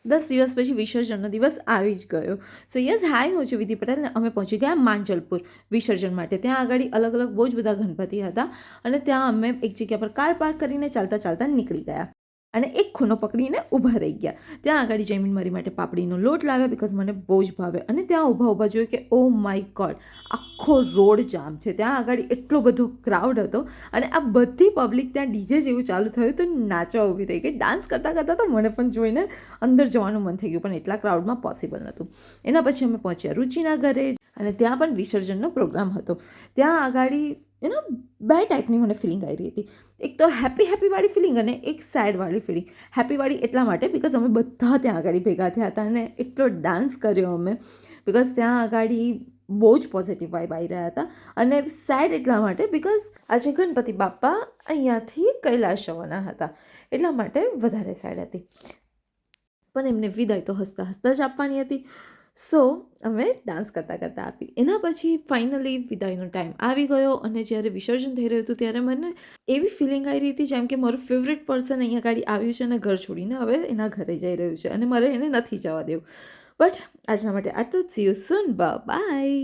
10 દિવસ પછી વિસર્જનનો દિવસ આવી જ ગયો. સો યસ, હાય, હું છું વિધિ પટેલ અને અમે પહોંચી ગયા માંજલપુર વિસર્જન માટે. ત્યાં આગળ અલગ અલગ બહુ જ બધા ગણપતિ હતા અને ત્યાં અમે એક જગ્યા પર કાર પાર્ક કરીને ચાલતા ચાલતા નીકળી ગયા અને એક ખૂણો પકડીને ઊભા રહી ગયા. ત્યાં આગળ જયમીન મારી માટે પાપડીનો લોટ લાવ્યા બિકોઝ મને બહુ જ ભાવે. અને ત્યાં ઊભા જોયું કે ઓ માય ગોડ, આખો રોડ જામ છે. ત્યાં આગળ એટલો બધો ક્રાઉડ હતો અને આ બધી પબ્લિક ત્યાં ડીજે જેવું ચાલુ થયું તો નાચવા ઊભી રહી ગઈ. ડાન્સ કરતાં કરતાં તો મને પણ જોઈને અંદર જવાનું મન થઈ ગયું, પણ એટલા ક્રાઉડમાં પોસિબલ નહોતું. એના પછી અમે પહોંચ્યા રુચિના ઘરે અને ત્યાં પણ વિસર્જનનો પ્રોગ્રામ હતો. ત્યાં આગળ બે ટાઈપની મને ફિલિંગ આવી રહી હતી. એક તો હેપીવાળી ફિલિંગ અને એક સેડવાળી ફિલિંગ. હેપીવાળી એટલા માટે બિકોઝ અમે બધા ત્યાં આગળ ભેગા થયા હતા અને એટલો ડાન્સ કર્યો અમે બિકોઝ ત્યાં આગળ બહુ જ પોઝિટિવ વાઇબ આવી રહ્યા હતા. અને સેડ એટલા માટે બિકોઝ આજે ગણપતિ બાપ્પા અહીંયાથી કૈલાશ જવાના હતા, એટલા માટે વધારે સેડ હતી. પણ એમને વિદાય તો હસતા હસતા જ આપવાની હતી. સો અમે ડાન્સ કરતાં કરતાં આપી. એના પછી ફાઇનલી વિદાયનો ટાઈમ આવી ગયો અને જ્યારે વિસર્જન થઈ રહ્યું હતું ત્યારે મને એવી ફિલિંગ આવી રહી હતી જેમ કે મારું ફેવરેટ પર્સન અહીંયા ગાડી આવ્યું છે અને ઘર છોડીને હવે એના ઘરે જઈ રહ્યું છે અને મારે એને નથી જવા દેવું. બટ આજના માટે આટલું જ. See you soon, by.